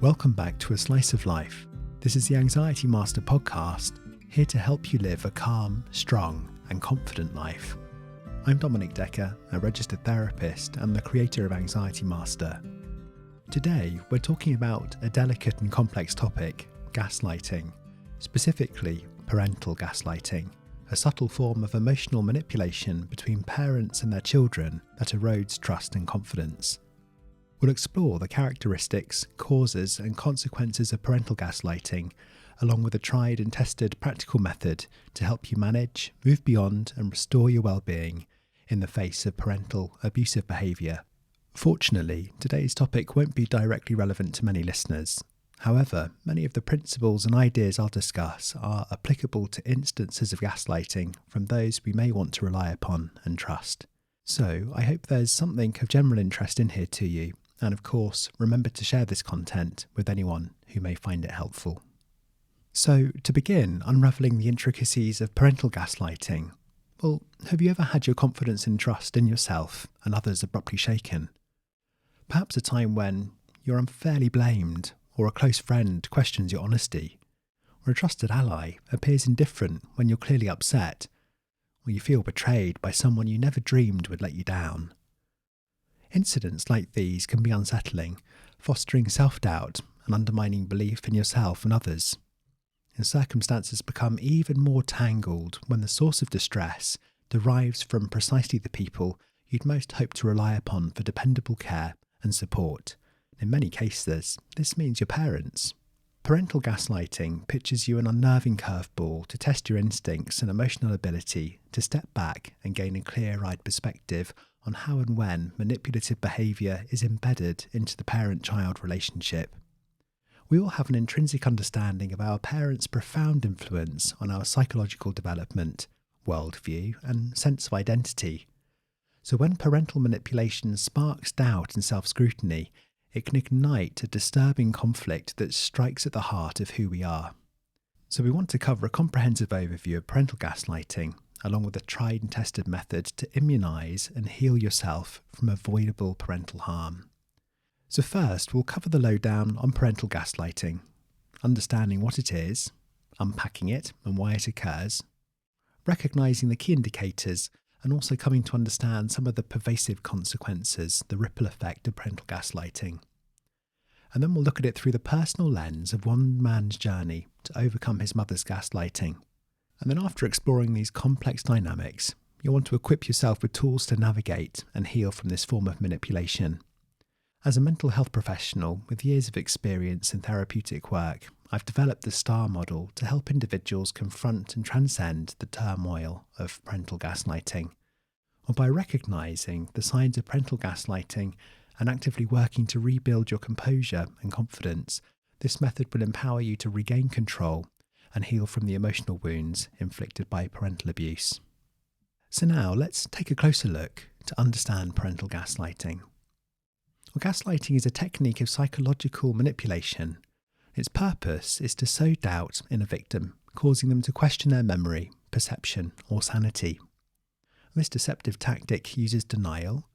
Welcome back to A Slice of Life. This is the Anxiety Master podcast, here to help you live a calm, strong and confident life. I'm Dominic Decker, a registered therapist and the creator of Anxiety Master. Today, we're talking about a delicate and complex topic, gaslighting, specifically parental gaslighting, a subtle form of emotional manipulation between parents and their children that erodes trust and confidence. We'll explore the characteristics, causes and consequences of parental gaslighting, along with a tried and tested practical method to help you manage, move beyond and restore your well-being in the face of parental abusive behaviour. Fortunately, today's topic won't be directly relevant to many listeners. However, many of the principles and ideas I'll discuss are applicable to instances of gaslighting from those we may want to rely upon and trust. So, I hope there's something of general interest in here to you. And of course, remember to share this content with anyone who may find it helpful. So, to begin unravelling the intricacies of parental gaslighting, well, have you ever had your confidence and trust in yourself and others abruptly shaken? Perhaps a time when you're unfairly blamed, or a close friend questions your honesty, or a trusted ally appears indifferent when you're clearly upset, or you feel betrayed by someone you never dreamed would let you down. Incidents like these can be unsettling, fostering self-doubt and undermining belief in yourself and others. And circumstances become even more tangled when the source of distress derives from precisely the people you'd most hope to rely upon for dependable care and support. In many cases, this means your parents. Parental gaslighting pitches you an unnerving curveball to test your instincts and emotional ability to step back and gain a clear-eyed perspective on how and when manipulative behaviour is embedded into the parent-child relationship. We all have an intrinsic understanding of our parents' profound influence on our psychological development, worldview, and sense of identity. So when parental manipulation sparks doubt and self-scrutiny, it can ignite a disturbing conflict that strikes at the heart of who we are. So we want to cover a comprehensive overview of parental gaslighting, along with a tried and tested method to immunise and heal yourself from avoidable parental harm. So first, we'll cover the lowdown on parental gaslighting, understanding what it is, unpacking it and why it occurs, recognising the key indicators, and also coming to understand some of the pervasive consequences, the ripple effect of parental gaslighting. And then we'll look at it through the personal lens of one man's journey to overcome his mother's gaslighting. And then after exploring these complex dynamics, you'll want to equip yourself with tools to navigate and heal from this form of manipulation. As a mental health professional with years of experience in therapeutic work, I've developed the STAR model to help individuals confront and transcend the turmoil of parental gaslighting. Or by recognising the signs of parental gaslighting and actively working to rebuild your composure and confidence, this method will empower you to regain control and heal from the emotional wounds inflicted by parental abuse. So now let's take a closer look to understand parental gaslighting. Well, gaslighting is a technique of psychological manipulation. Its purpose is to sow doubt in a victim, causing them to question their memory, perception, or sanity. This deceptive tactic uses denial,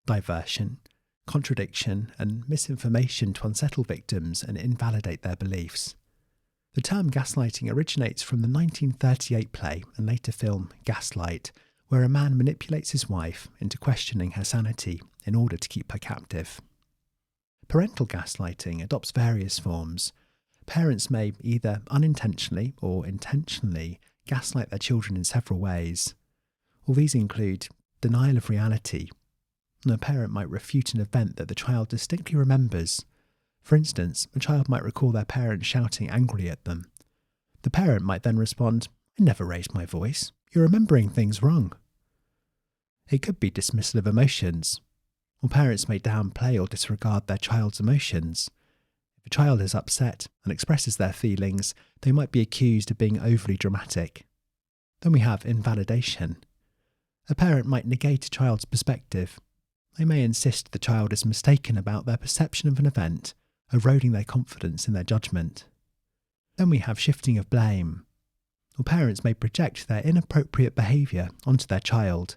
diversion, contradiction, and misinformation to unsettle victims and invalidate their beliefs. The term gaslighting originates from the 1938 play and later film Gaslight, where a man manipulates his wife into questioning her sanity in order to keep her captive. Parental gaslighting adopts various forms. Parents may either unintentionally or intentionally gaslight their children in several ways. All these include denial of reality. A parent might refute an event that the child distinctly remembers. For instance, a child might recall their parent shouting angrily at them. The parent might then respond, "I never raised my voice. You're remembering things wrong." It could be dismissal of emotions. Or parents may downplay or disregard their child's emotions. If a child is upset and expresses their feelings, they might be accused of being overly dramatic. Then we have invalidation. A parent might negate a child's perspective. They may insist the child is mistaken about their perception of an event, eroding their confidence in their judgment. Then we have shifting of blame. Or parents may project their inappropriate behaviour onto their child.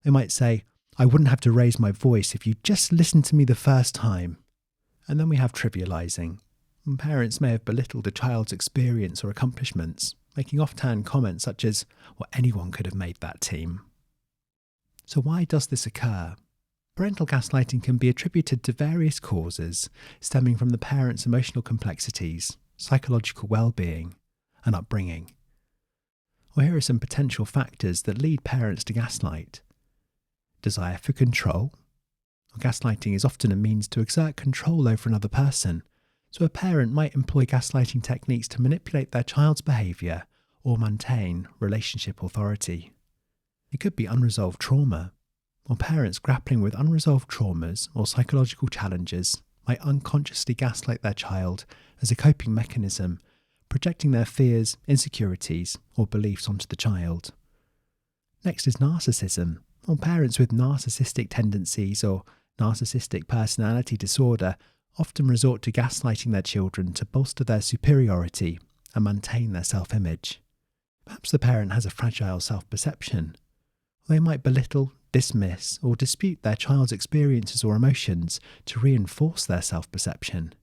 They might say, "I wouldn't have to raise my voice if you just listened to me the first time." And then we have trivialising. And parents may have belittled a child's experience or accomplishments, making offhand comments such as, well, anyone could have made that team. So why does this occur? Parental gaslighting can be attributed to various causes stemming from the parent's emotional complexities, psychological well-being, and upbringing. Well, here are some potential factors that lead parents to gaslight. Desire for control. Gaslighting is often a means to exert control over another person, so a parent might employ gaslighting techniques to manipulate their child's behaviour or maintain relationship authority. It could be unresolved trauma, or parents grappling with unresolved traumas or psychological challenges might unconsciously gaslight their child as a coping mechanism, projecting their fears, insecurities, or beliefs onto the child. Next is narcissism, or parents with narcissistic tendencies or narcissistic personality disorder often resort to gaslighting their children to bolster their superiority and maintain their self-image. Perhaps the parent has a fragile self-perception. They might belittle, dismiss, or dispute their child's experiences or emotions to reinforce their self-perception.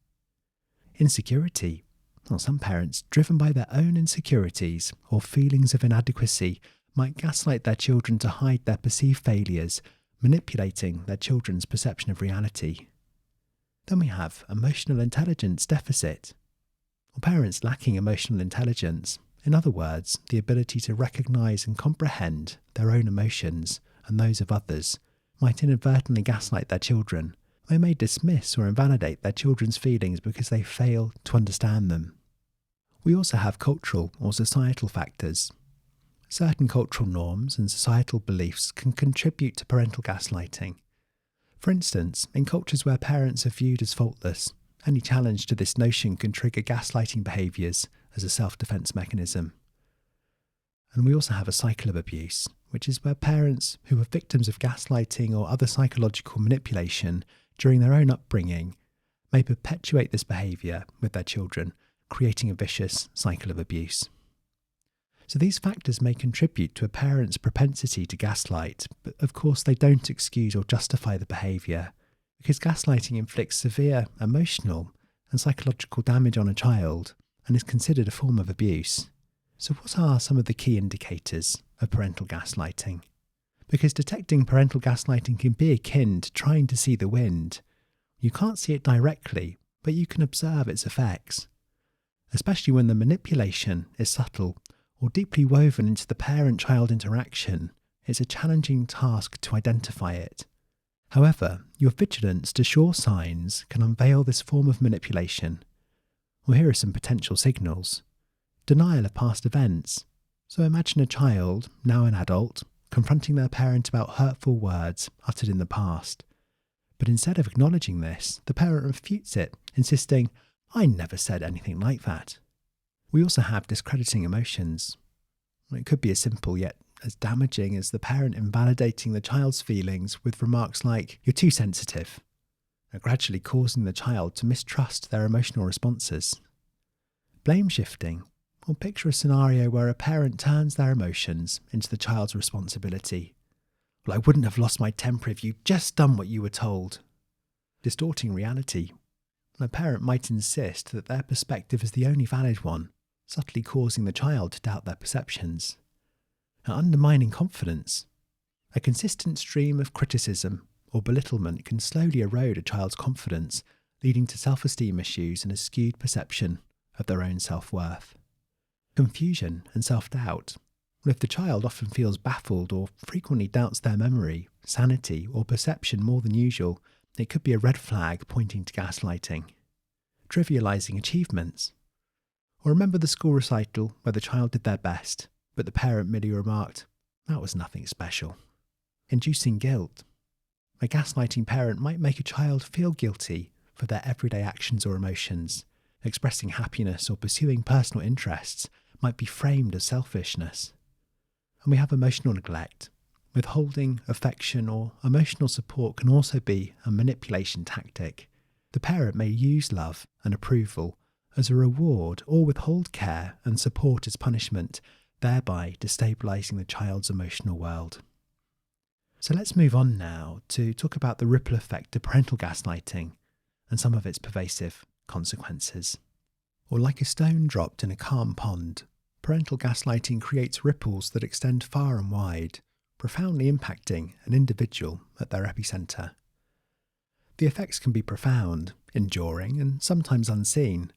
Insecurity. Well, some parents, driven by their own insecurities or feelings of inadequacy, might gaslight their children to hide their perceived failures, manipulating their children's perception of reality. Then we have emotional intelligence deficit. Or parents lacking emotional intelligence, in other words, the ability to recognise and comprehend their own emotions and those of others, might inadvertently gaslight their children. They may dismiss or invalidate their children's feelings because they fail to understand them. We also have cultural or societal factors. Certain cultural norms and societal beliefs can contribute to parental gaslighting. For instance, in cultures where parents are viewed as faultless, any challenge to this notion can trigger gaslighting behaviours as a self-defence mechanism. And we also have a cycle of abuse, which is where parents who are victims of gaslighting or other psychological manipulation during their own upbringing may perpetuate this behaviour with their children, creating a vicious cycle of abuse. So these factors may contribute to a parent's propensity to gaslight, but of course they don't excuse or justify the behaviour, because gaslighting inflicts severe emotional and psychological damage on a child and is considered a form of abuse. So what are some of the key indicators of parental gaslighting? Because detecting parental gaslighting can be akin to trying to see the wind. You can't see it directly, but you can observe its effects. Especially when the manipulation is subtle or deeply woven into the parent-child interaction, it's a challenging task to identify it. However, your vigilance to sure signs can unveil this form of manipulation. Well, here are some potential signals. Denial of past events. So imagine a child, now an adult, confronting their parent about hurtful words uttered in the past. But instead of acknowledging this, the parent refutes it, insisting, "I never said anything like that." We also have discrediting emotions. It could be as simple yet as damaging as the parent invalidating the child's feelings with remarks like, "You're too sensitive," gradually causing the child to mistrust their emotional responses. Blame shifting. Or picture a scenario where a parent turns their emotions into the child's responsibility. "Well, I wouldn't have lost my temper if you'd just done what you were told." Distorting reality. A parent might insist that their perspective is the only valid one, subtly causing the child to doubt their perceptions. Undermining confidence. A consistent stream of criticism or belittlement can slowly erode a child's confidence, leading to self-esteem issues and a skewed perception of their own self-worth. Confusion and self-doubt. If the child often feels baffled or frequently doubts their memory, sanity, or perception more than usual, it could be a red flag pointing to gaslighting. Trivialising achievements. Or remember the school recital where the child did their best, but the parent merely remarked, "That was nothing special." Inducing guilt. A gaslighting parent might make a child feel guilty for their everyday actions or emotions. Expressing happiness or pursuing personal interests might be framed as selfishness. And we have emotional neglect. Withholding affection or emotional support can also be a manipulation tactic. The parent may use love and approval as a reward or withhold care and support as punishment, thereby destabilising the child's emotional world. So let's move on now to talk about the ripple effect of parental gaslighting and some of its pervasive consequences. Or like a stone dropped in a calm pond, parental gaslighting creates ripples that extend far and wide, profoundly impacting an individual at their epicentre. The effects can be profound, enduring, and sometimes unseen,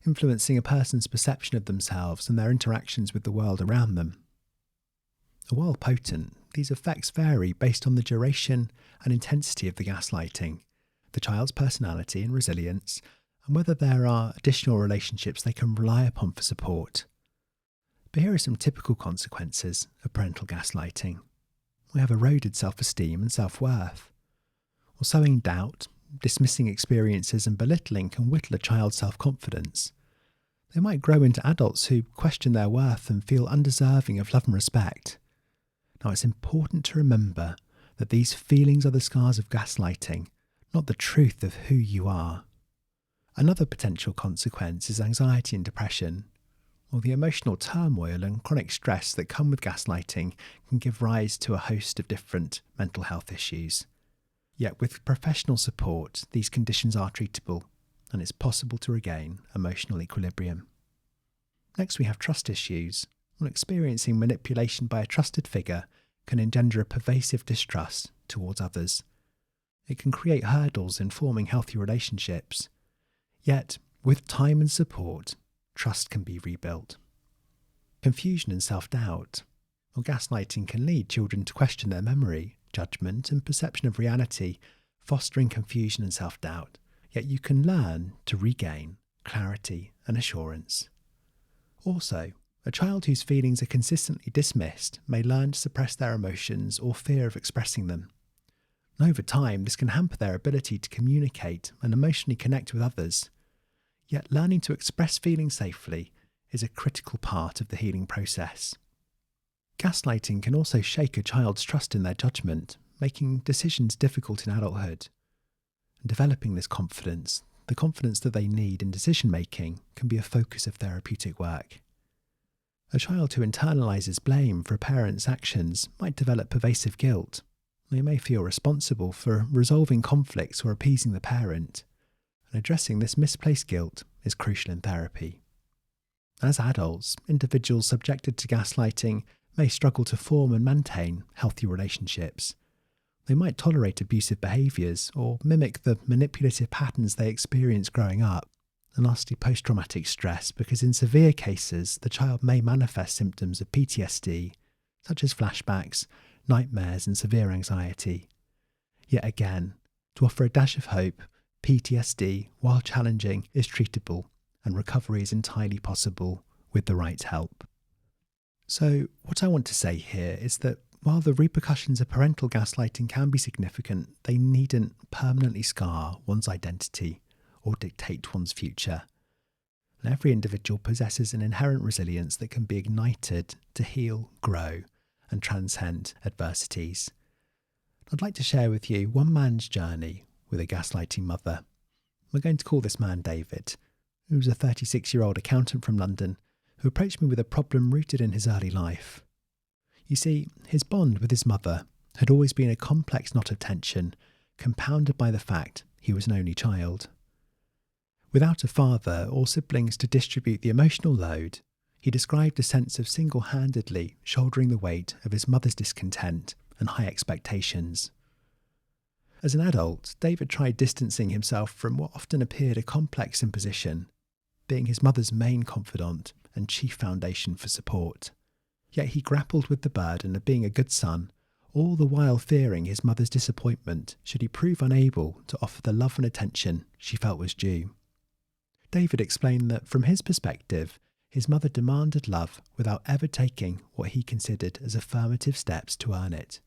influencing a person's perception of themselves and their interactions with the world around them. While potent, these effects vary based on the duration and intensity of the gaslighting, the child's personality and resilience, and whether there are additional relationships they can rely upon for support. But here are some typical consequences of parental gaslighting. We have eroded self-esteem and self-worth. Or sowing doubt, dismissing experiences and belittling can whittle a child's self-confidence. They might grow into adults who question their worth and feel undeserving of love and respect. Now, it's important to remember that these feelings are the scars of gaslighting, not the truth of who you are. Another potential consequence is anxiety and depression, or the emotional turmoil and chronic stress that come with gaslighting can give rise to a host of different mental health issues. Yet with professional support, these conditions are treatable, and it's possible to regain emotional equilibrium. Next, we have trust issues. When experiencing manipulation by a trusted figure can engender a pervasive distrust towards others. It can create hurdles in forming healthy relationships. Yet, with time and support, trust can be rebuilt. Confusion and self-doubt. Or gaslighting can lead children to question their memory, judgment, and perception of reality, fostering confusion and self-doubt. Yet you can learn to regain clarity and assurance. Also, a child whose feelings are consistently dismissed may learn to suppress their emotions or fear of expressing them. And over time, this can hamper their ability to communicate and emotionally connect with others. Yet learning to express feelings safely is a critical part of the healing process. Gaslighting can also shake a child's trust in their judgment, making decisions difficult in adulthood. And developing this confidence, the confidence that they need in decision-making, can be a focus of therapeutic work. A child who internalises blame for a parent's actions might develop pervasive guilt. They may feel responsible for resolving conflicts or appeasing the parent, and addressing this misplaced guilt is crucial in therapy. As adults, individuals subjected to gaslighting may struggle to form and maintain healthy relationships. They might tolerate abusive behaviours or mimic the manipulative patterns they experienced growing up. And lastly, post-traumatic stress, because in severe cases, the child may manifest symptoms of PTSD, such as flashbacks, nightmares, and severe anxiety. Yet again, to offer a dash of hope, PTSD, while challenging, is treatable, and recovery is entirely possible with the right help. So, what I want to say here is that while the repercussions of parental gaslighting can be significant, they needn't permanently scar one's identity or dictate one's future. And every individual possesses an inherent resilience that can be ignited to heal, grow, and transcend adversities. I'd like to share with you one man's journey with a gaslighting mother. We're going to call this man David, who was a 36-year-old accountant from London who approached me with a problem rooted in his early life. You see, his bond with his mother had always been a complex knot of tension, compounded by the fact he was an only child. Without a father or siblings to distribute the emotional load, he described a sense of single-handedly shouldering the weight of his mother's discontent and high expectations. As an adult, David tried distancing himself from what often appeared a complex imposition, being his mother's main confidant and chief foundation for support. Yet he grappled with the burden of being a good son, all the while fearing his mother's disappointment should he prove unable to offer the love and attention she felt was due. David explained that from his perspective, his mother demanded love without ever taking what he considered as affirmative steps to earn it.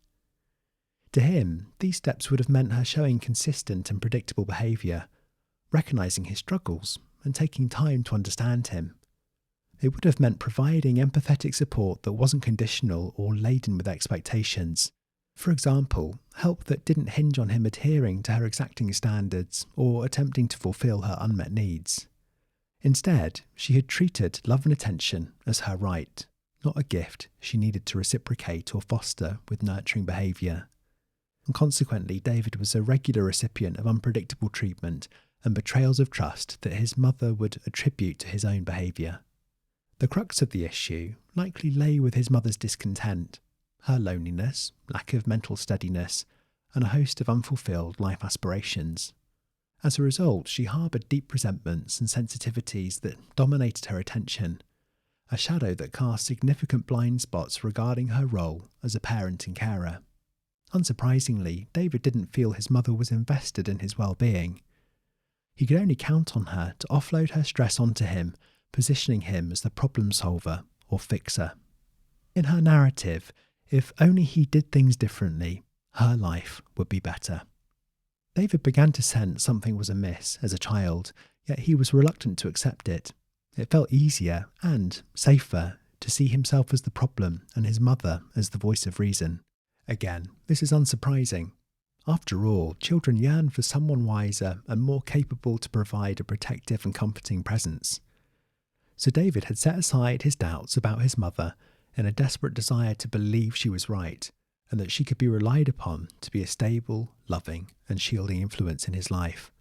To him, these steps would have meant her showing consistent and predictable behaviour, recognising his struggles and taking time to understand him. It would have meant providing empathetic support that wasn't conditional or laden with expectations. For example, help that didn't hinge on him adhering to her exacting standards or attempting to fulfil her unmet needs. Instead, she had treated love and attention as her right, not a gift she needed to reciprocate or foster with nurturing behaviour. And consequently, David was a regular recipient of unpredictable treatment and betrayals of trust that his mother would attribute to his own behaviour. The crux of the issue likely lay with his mother's discontent, her loneliness, lack of mental steadiness, and a host of unfulfilled life aspirations. As a result, she harboured deep resentments and sensitivities that dominated her attention, a shadow that cast significant blind spots regarding her role as a parent and carer. Unsurprisingly, David didn't feel his mother was invested in his well-being. He could only count on her to offload her stress onto him, positioning him as the problem solver or fixer. In her narrative, if only he did things differently, her life would be better. David began to sense something was amiss as a child, yet he was reluctant to accept it. It felt easier and safer to see himself as the problem and his mother as the voice of reason. Again, this is unsurprising. After all, children yearn for someone wiser and more capable to provide a protective and comforting presence. So David had set aside his doubts about his mother in a desperate desire to believe she was right, and that she could be relied upon to be a stable, loving, and shielding influence in his life.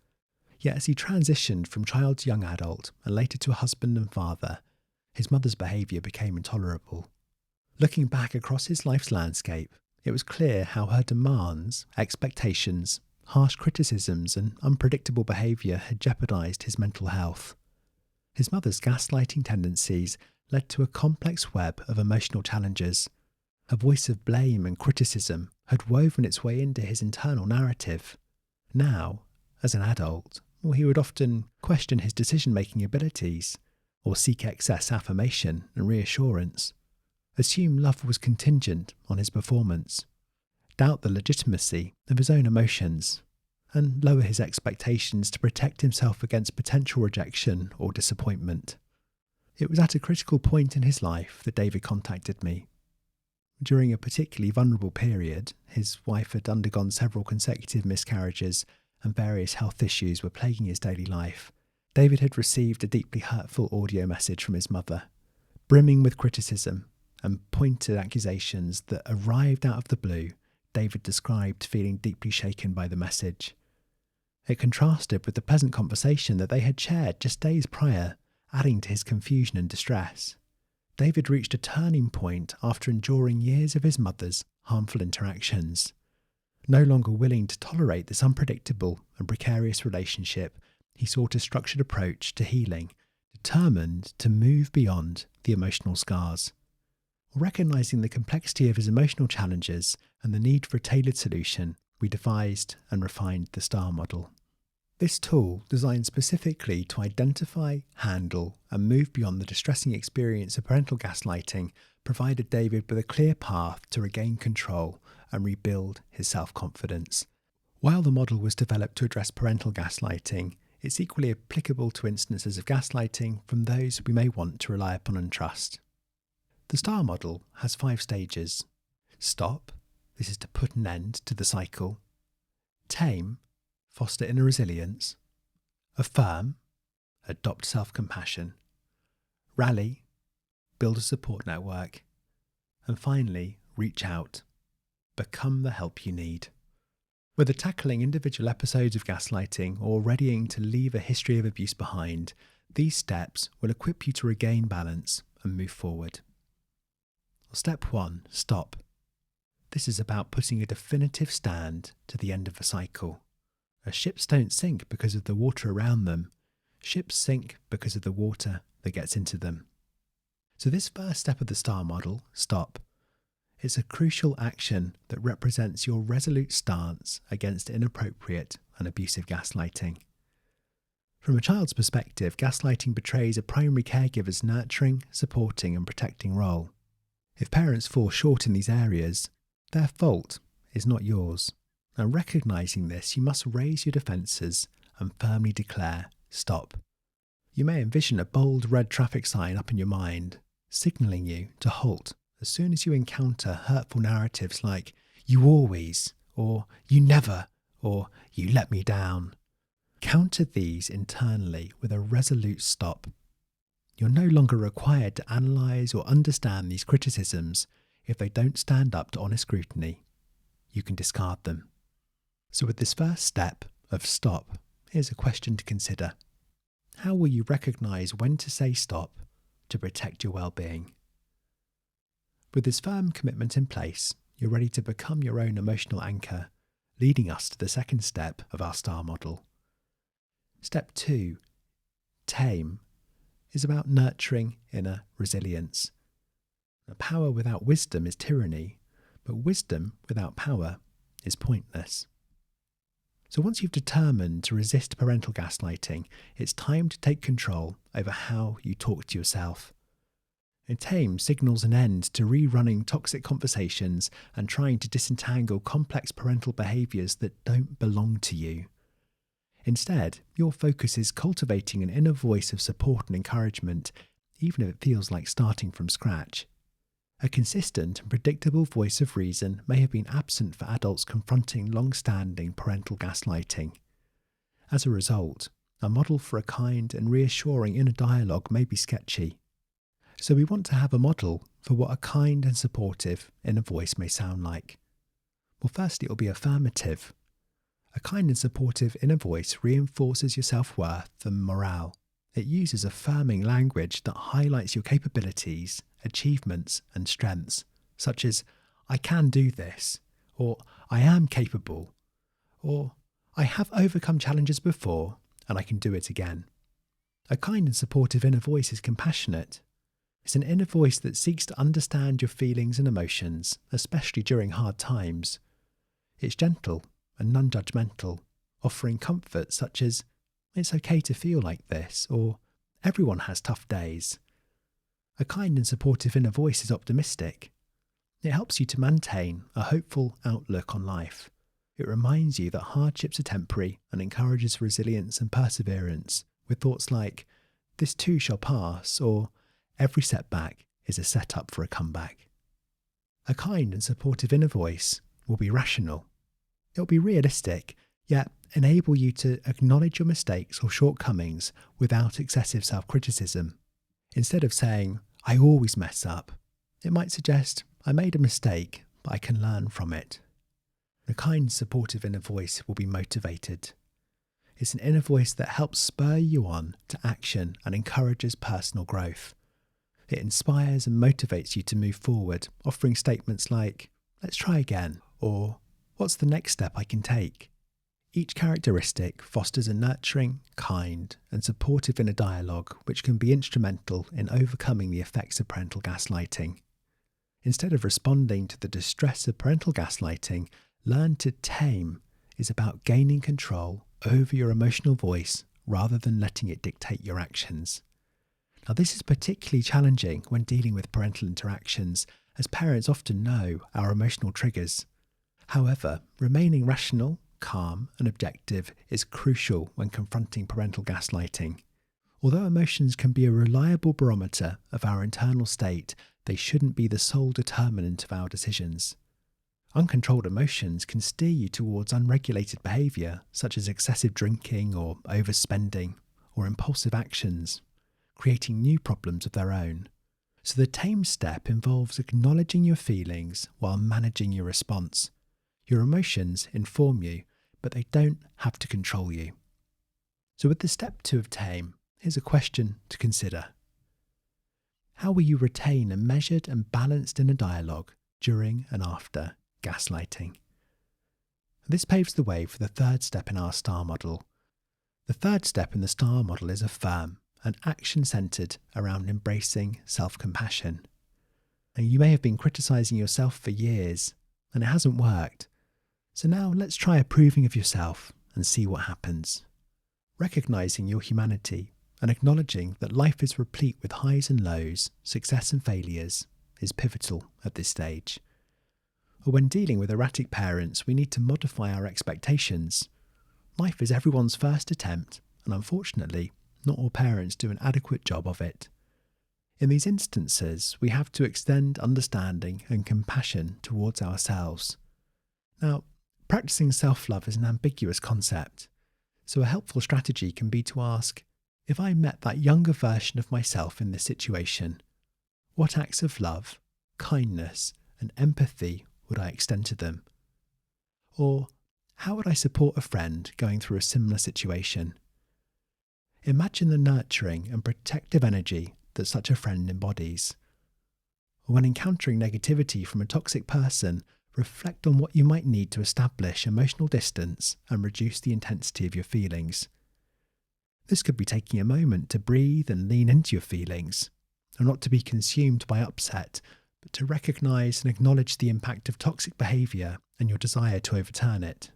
Yet as he transitioned from child to young adult, and later to a husband and father, his mother's behaviour became intolerable. Looking back across his life's landscape, it was clear how her demands, expectations, harsh criticisms, and unpredictable behaviour had jeopardised his mental health. His mother's gaslighting tendencies led to a complex web of emotional challenges. A voice of blame and criticism had woven its way into his internal narrative. Now, as an adult, he would often question his decision-making abilities, or seek excess affirmation and reassurance, assume love was contingent on his performance, doubt the legitimacy of his own emotions, and lower his expectations to protect himself against potential rejection or disappointment. It was at a critical point in his life that David contacted me. During a particularly vulnerable period, his wife had undergone several consecutive miscarriages and various health issues were plaguing his daily life. David had received a deeply hurtful audio message from his mother, brimming with criticism and pointed accusations that arrived out of the blue. David described feeling deeply shaken by the message. It contrasted with the pleasant conversation that they had shared just days prior, adding to his confusion and distress. David reached a turning point after enduring years of his mother's harmful interactions. No longer willing to tolerate this unpredictable and precarious relationship, he sought a structured approach to healing, determined to move beyond the emotional scars. Recognizing the complexity of his emotional challenges and the need for a tailored solution, we devised and refined the STAR model. This tool, designed specifically to identify, handle, and move beyond the distressing experience of parental gaslighting, provided David with a clear path to regain control and rebuild his self-confidence. While the model was developed to address parental gaslighting, it's equally applicable to instances of gaslighting from those we may want to rely upon and trust. The STAR model has 5 stages. Stop, this is to put an end to the cycle. Tame, foster inner resilience. Affirm, adopt self-compassion. Rally, build a support network. And finally, reach out, become the help you need. Whether tackling individual episodes of gaslighting or readying to leave a history of abuse behind, these steps will equip you to regain balance and move forward. Step 1. Stop. This is about putting a definitive stand to the end of a cycle. As ships don't sink because of the water around them, ships sink because of the water that gets into them. So this first step of the STAR model, stop, is a crucial action that represents your resolute stance against inappropriate and abusive gaslighting. From a child's perspective, gaslighting betrays a primary caregiver's nurturing, supporting and protecting role. If parents fall short in these areas, their fault is not yours. And recognising this, you must raise your defences and firmly declare, stop. You may envision a bold red traffic sign up in your mind, signalling you to halt as soon as you encounter hurtful narratives like, you always, or you never, or you let me down. Counter these internally with a resolute stop. You're no longer required to analyse or understand these criticisms if they don't stand up to honest scrutiny. You can discard them. So with this first step of stop, here's a question to consider. How will you recognise when to say stop to protect your well-being? With this firm commitment in place, you're ready to become your own emotional anchor, leading us to the second step of our STAR model. Step 2, tame, is about nurturing inner resilience. Now, power without wisdom is tyranny, but wisdom without power is pointless. So once you've determined to resist parental gaslighting, it's time to take control over how you talk to yourself. And tame signals an end to rerunning toxic conversations and trying to disentangle complex parental behaviours that don't belong to you. Instead, your focus is cultivating an inner voice of support and encouragement, even if it feels like starting from scratch. A consistent and predictable voice of reason may have been absent for adults confronting long-standing parental gaslighting. As a result, a model for a kind and reassuring inner dialogue may be sketchy. So we want to have a model for what a kind and supportive inner voice may sound like. Well, firstly, it will be affirmative. A kind and supportive inner voice reinforces your self-worth and morale. It uses affirming language that highlights your capabilities, achievements and strengths, such as, I can do this, or I am capable, or I have overcome challenges before and I can do it again. A kind and supportive inner voice is compassionate. It's an inner voice that seeks to understand your feelings and emotions, especially during hard times. It's gentle and non-judgmental, offering comfort such as, it's okay to feel like this, or everyone has tough days. A kind and supportive inner voice is optimistic. It helps you to maintain a hopeful outlook on life. It reminds you that hardships are temporary and encourages resilience and perseverance with thoughts like, this too shall pass, or every setback is a setup for a comeback. A kind and supportive inner voice will be rational. It will be realistic, yet enable you to acknowledge your mistakes or shortcomings without excessive self-criticism. Instead of saying, I always mess up, it might suggest, I made a mistake, but I can learn from it. A kind, supportive inner voice will be motivated. It's an inner voice that helps spur you on to action and encourages personal growth. It inspires and motivates you to move forward, offering statements like, let's try again, or what's the next step I can take? Each characteristic fosters a nurturing, kind, and supportive inner dialogue which can be instrumental in overcoming the effects of parental gaslighting. Instead of responding to the distress of parental gaslighting, learn to tame is about gaining control over your emotional voice rather than letting it dictate your actions. Now, this is particularly challenging when dealing with parental interactions, as parents often know our emotional triggers. However, remaining rational, calm and objective is crucial when confronting parental gaslighting. Although emotions can be a reliable barometer of our internal state, they shouldn't be the sole determinant of our decisions. Uncontrolled emotions can steer you towards unregulated behaviour, such as excessive drinking or overspending, or impulsive actions, creating new problems of their own. So the tame step involves acknowledging your feelings while managing your response. Your emotions inform you, but they don't have to control you. So with the step 2 of tame, here's a question to consider. How will you retain a measured and balanced inner dialogue during and after gaslighting? This paves the way for the third step in our STAR model. The third step in the STAR model is affirm, an action centred around embracing self-compassion. And you may have been criticising yourself for years, and it hasn't worked. So now let's try approving of yourself and see what happens. Recognising your humanity and acknowledging that life is replete with highs and lows, success and failures, is pivotal at this stage. Or when dealing with erratic parents, we need to modify our expectations. Life is everyone's first attempt, and unfortunately, not all parents do an adequate job of it. In these instances, we have to extend understanding and compassion towards ourselves. Now, practicing self-love is an ambiguous concept, so a helpful strategy can be to ask, if I met that younger version of myself in this situation, what acts of love, kindness, and empathy would I extend to them? Or, How would I support a friend going through a similar situation? Imagine the nurturing and protective energy that such a friend embodies. When encountering negativity from a toxic person, reflect on what you might need to establish emotional distance and reduce the intensity of your feelings. This could be taking a moment to breathe and lean into your feelings, and not to be consumed by upset, but to recognise and acknowledge the impact of toxic behaviour and your desire to overturn it.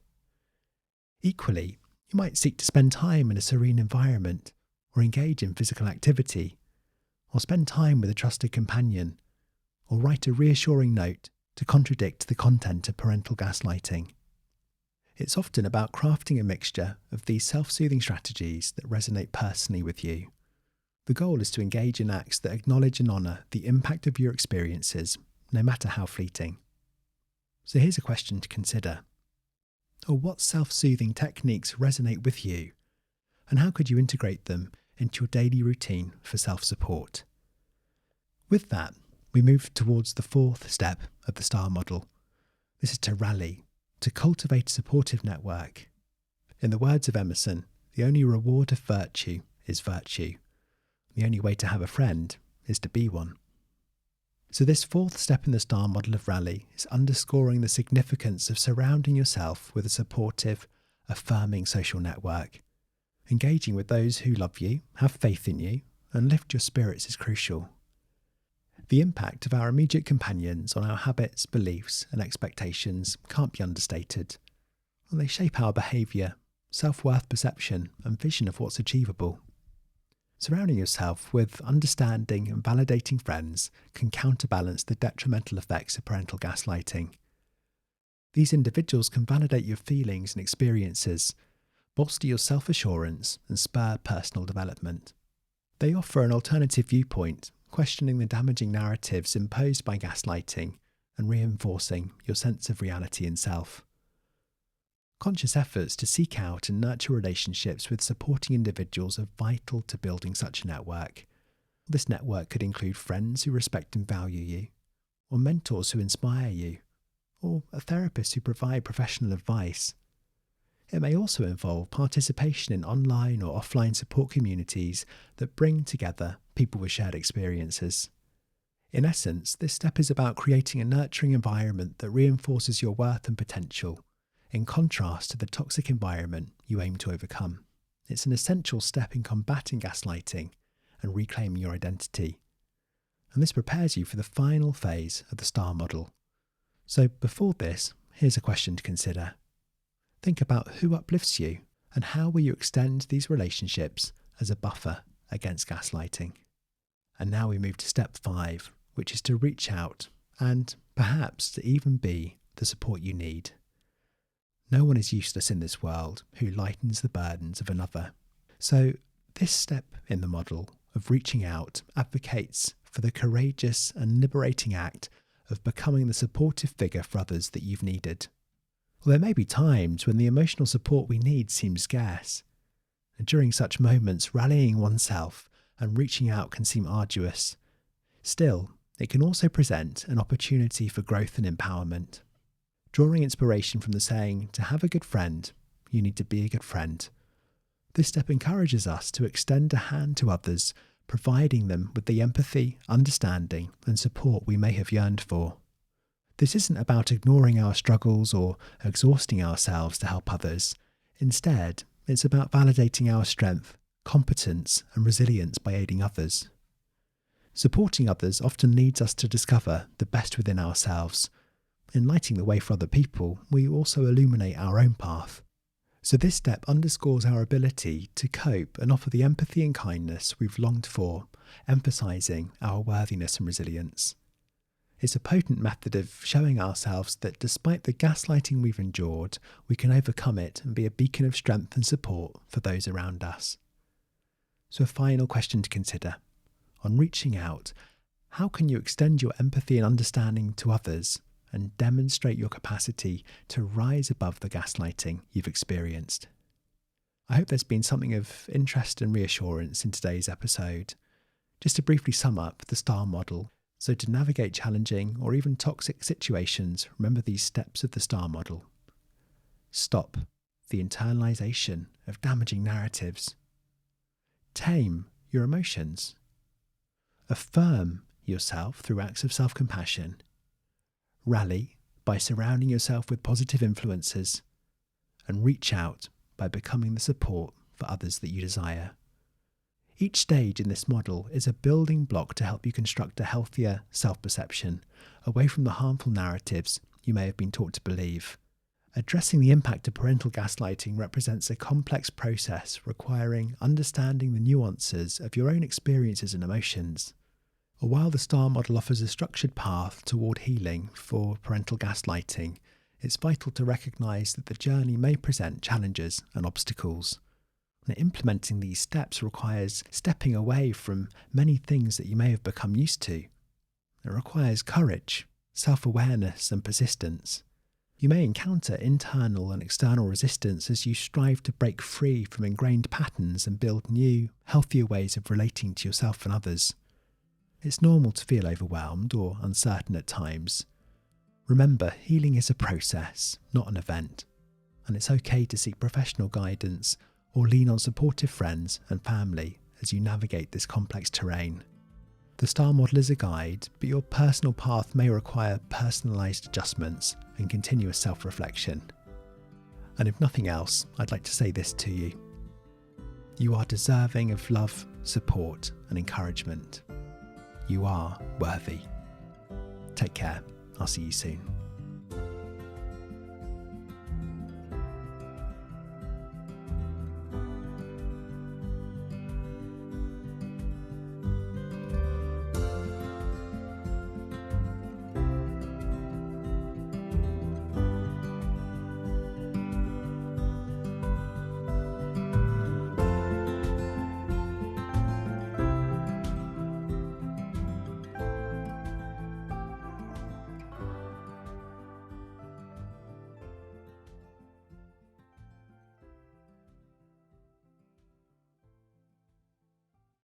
Equally, you might seek to spend time in a serene environment, or engage in physical activity, or spend time with a trusted companion, or write a reassuring note to contradict the content of parental gaslighting. It's often about crafting a mixture of these self-soothing strategies that resonate personally with you. The goal is to engage in acts that acknowledge and honour the impact of your experiences, no matter how fleeting. So here's a question to consider. What self-soothing techniques resonate with you, and how could you integrate them into your daily routine for self-support? With that, we move towards the fourth step of the STAR model. This is to rally, to cultivate a supportive network. In the words of Emerson, the only reward of virtue is virtue. The only way to have a friend is to be one. So this fourth step in the STAR model of rally is underscoring the significance of surrounding yourself with a supportive, affirming social network. Engaging with those who love you, have faith in you, and lift your spirits is crucial. The impact of our immediate companions on our habits, beliefs, and expectations can't be understated. And they shape our behaviour, self-worth perception, and vision of what's achievable. Surrounding yourself with understanding and validating friends can counterbalance the detrimental effects of parental gaslighting. These individuals can validate your feelings and experiences, bolster your self-assurance, and spur personal development. They offer an alternative viewpoint, questioning the damaging narratives imposed by gaslighting and reinforcing your sense of reality and self. Conscious efforts to seek out and nurture relationships with supporting individuals are vital to building such a network. This network could include friends who respect and value you, or mentors who inspire you, or a therapist who provide professional advice. It may also involve participation in online or offline support communities that bring together people with shared experiences. In essence, this step is about creating a nurturing environment that reinforces your worth and potential, in contrast to the toxic environment you aim to overcome. It's an essential step in combating gaslighting and reclaiming your identity. And this prepares you for the final phase of the STAR model. So before this, here's a question to consider. Think about who uplifts you and how will you extend these relationships as a buffer against gaslighting. And now we move to step 5, which is to reach out and perhaps to even be the support you need. No one is useless in this world who lightens the burdens of another. So this step in the model of reaching out advocates for the courageous and liberating act of becoming the supportive figure for others that you've needed. Well, there may be times when the emotional support we need seems scarce. And during such moments, rallying oneself and reaching out can seem arduous. Still, it can also present an opportunity for growth and empowerment. Drawing inspiration from the saying, to have a good friend, you need to be a good friend. This step encourages us to extend a hand to others, providing them with the empathy, understanding, and support we may have yearned for. This isn't about ignoring our struggles or exhausting ourselves to help others. Instead, it's about validating our strength, competence, and resilience by aiding others. Supporting others often leads us to discover the best within ourselves. In lighting the way for other people, we also illuminate our own path. So this step underscores our ability to cope and offer the empathy and kindness we've longed for, emphasising our worthiness and resilience. It's a potent method of showing ourselves that despite the gaslighting we've endured, we can overcome it and be a beacon of strength and support for those around us. So a final question to consider. On reaching out, how can you extend your empathy and understanding to others and demonstrate your capacity to rise above the gaslighting you've experienced? I hope there's been something of interest and reassurance in today's episode. Just to briefly sum up the STAR model. So to navigate challenging or even toxic situations, remember these steps of the STAR model. Stop the internalization of damaging narratives. Tame your emotions. Affirm yourself through acts of self-compassion. Rally by surrounding yourself with positive influences. And reach out by becoming the support for others that you desire. Each stage in this model is a building block to help you construct a healthier self-perception, away from the harmful narratives you may have been taught to believe. Addressing the impact of parental gaslighting represents a complex process requiring understanding the nuances of your own experiences and emotions. While the STAR model offers a structured path toward healing for parental gaslighting, it's vital to recognise that the journey may present challenges and obstacles. And implementing these steps requires stepping away from many things that you may have become used to. It requires courage, self-awareness and persistence. You may encounter internal and external resistance as you strive to break free from ingrained patterns and build new, healthier ways of relating to yourself and others. It's normal to feel overwhelmed or uncertain at times. Remember, healing is a process, not an event, and it's okay to seek professional guidance or lean on supportive friends and family as you navigate this complex terrain. The STAR model is a guide, but your personal path may require personalised adjustments and continuous self-reflection. And if nothing else, I'd like to say this to you. You are deserving of love, support and encouragement. You are worthy. Take care. I'll see you soon.